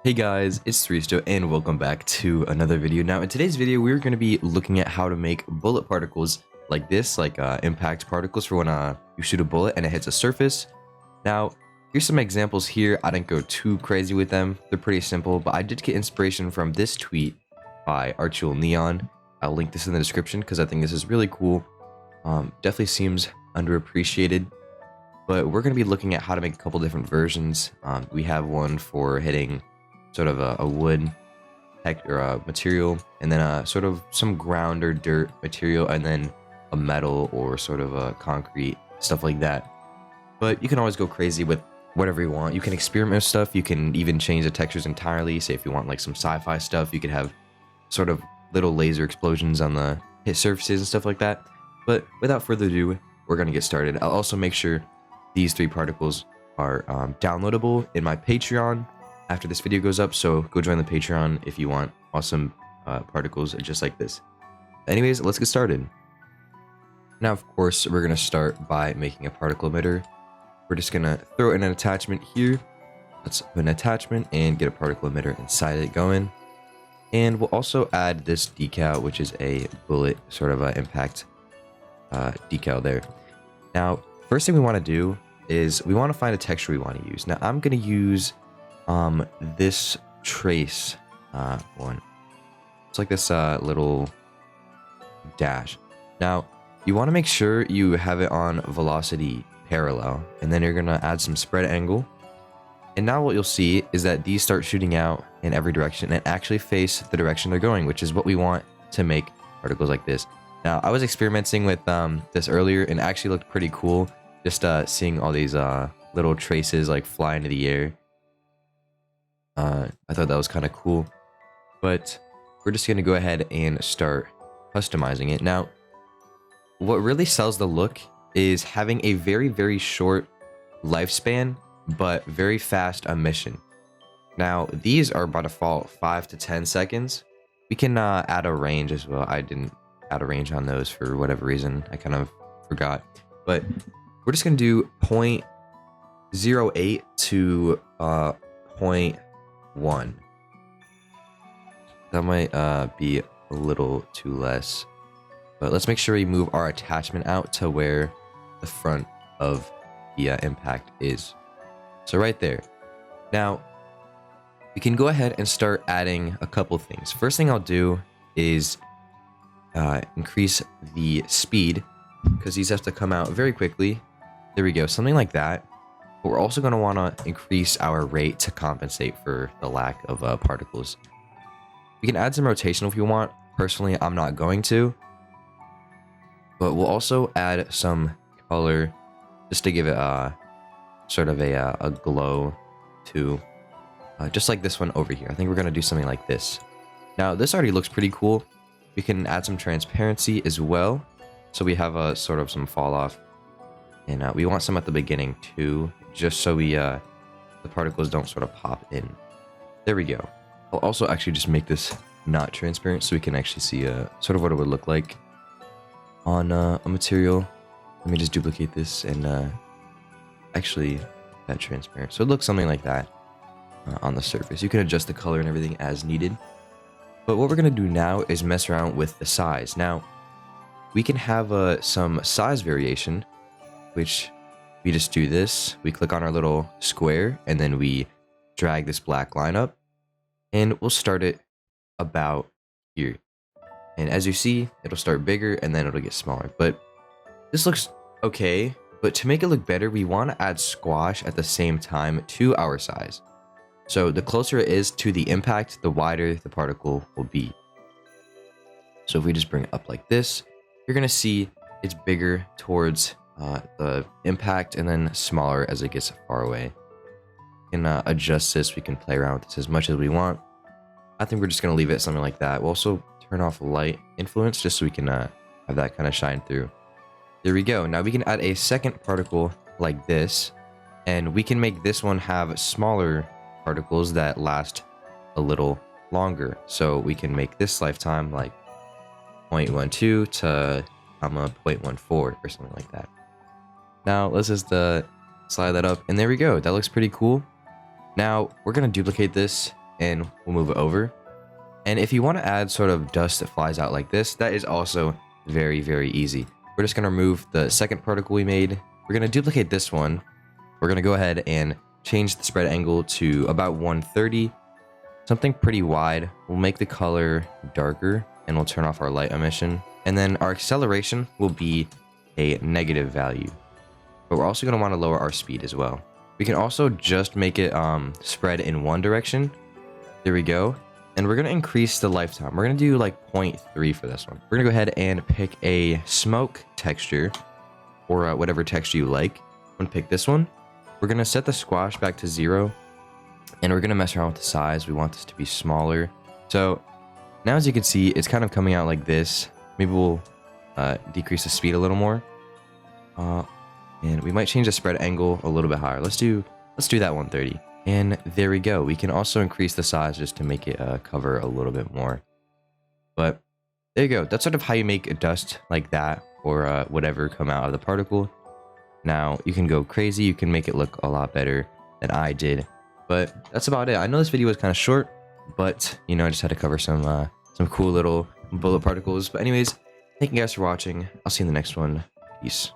Hey guys, it's Threesto and welcome back to another video. Now in today's video we're going to be looking at how to make bullet particles like this, like impact particles for when you shoot a bullet and it hits a surface. Now here's some examples here. I didn't go too crazy with them, they're pretty simple, but I did get inspiration from this tweet by Archul Neon. I'll link this in the description because I think this is really cool. Definitely seems underappreciated, but we're going to be looking at how to make a couple different versions. We have one for hitting sort of a wood or a material, and then sort of some ground or dirt material, and then a metal or sort of a concrete, stuff like that. But you can always go crazy with whatever you want. You can experiment with stuff. You can even change the textures entirely. Say if you want like some sci-fi stuff, you could have sort of little laser explosions on the hit surfaces and stuff like that. But without further ado, we're going to get started. I'll also make sure these three particles are downloadable in my Patreon after this video goes up, so go join the Patreon if you want awesome particles just like this. Anyways, let's get started. Now, of course, we're going to start by making a particle emitter. We're just going to throw in an attachment here. Let's put an attachment and get a particle emitter inside it going. And we'll also add this decal, which is a bullet sort of impact decal there. Now, first thing we want to do is we want to find a texture we want to use. Now, I'm going to use this trace one. It's like this little dash. Now you want to make sure you have it on velocity parallel, and then you're gonna add some spread angle, and now what you'll see is that these start shooting out in every direction and actually face the direction they're going, which is what we want to make particles like this. Now I was experimenting with this earlier and it actually looked pretty cool, just seeing all these little traces like fly into the air. I thought that was kind of cool, but we're just going to go ahead and start customizing it. Now, what really sells the look is having a very short lifespan, but very fast emission. Now, these are by default 5 to 10 seconds. We can add a range as well. I didn't add a range on those for whatever reason. I kind of forgot, but we're just going to do 0.08 to 0.1. That might be a little too less, but let's make sure we move our attachment out to where the front of the impact is. So right there. Now we can go ahead and start adding a couple things. First thing I'll do is increase the speed, because these have to come out very quickly. There we go, something like that. But we're also going to want to increase our rate to compensate for the lack of particles. We can add some rotation if you want. Personally, I'm not going to. But we'll also add some color just to give it sort of a glow to, just like this one over here. I think we're going to do something like this. Now, this already looks pretty cool. We can add some transparency as well, so we have a sort of some fall off. And we want some at the beginning too, just so we the particles don't sort of pop in. There we go. I'll also actually just make this not transparent so we can actually see sort of what it would look like on a material. Let me just duplicate this and actually that transparent, so it looks something like that on the surface. You can adjust the color and everything as needed. But what we're going to do now is mess around with the size. Now we can have some size variation, which we just do this. We click on our little square and then we drag this black line up, and we'll start it about here. And as you see, it'll start bigger and then it'll get smaller. But this looks okay, but to make it look better, we want to add squash at the same time to our size. So the closer it is to the impact, the wider the particle will be. So if we just bring it up like this, you're going to see it's bigger towards the impact and then smaller as it gets far away. We can adjust this. We can play around with this as much as we want. I think we're just going to leave it something like that. We'll also turn off light influence just so we can have that kind of shine through. There we go. Now we can add a second particle like this, and we can make this one have smaller particles that last a little longer. So we can make this lifetime like 0.12 to 0.14 or something like that. Now let's just slide that up, and there we go. That looks pretty cool. Now we're going to duplicate this and we'll move it over. And if you want to add sort of dust that flies out like this, that is also very, very easy. We're just going to remove the second particle we made. We're going to duplicate this one. We're going to go ahead and change the spread angle to about 130, something pretty wide. We'll make the color darker and we'll turn off our light emission. And then our acceleration will be a negative value, but we're also going to want to lower our speed as well. We can also just make it spread in one direction. There we go. And we're going to increase the lifetime. We're going to do like 0.3 for this one. We're going to go ahead and pick a smoke texture or whatever texture you like. I'm going to pick this one. We're going to set the squash back to 0. And we're going to mess around with the size. We want this to be smaller. So now as you can see, it's kind of coming out like this. Maybe we'll decrease the speed a little more. And we might change the spread angle a little bit higher. Let's do that 130. And there we go. We can also increase the size just to make it cover a little bit more. But there you go. That's sort of how you make a dust like that or whatever come out of the particle. Now you can go crazy. You can make it look a lot better than I did. But that's about it. I know this video was kind of short, but you know, I just had to cover some cool little bullet particles. But anyways, thank you guys for watching. I'll see you in the next one. Peace.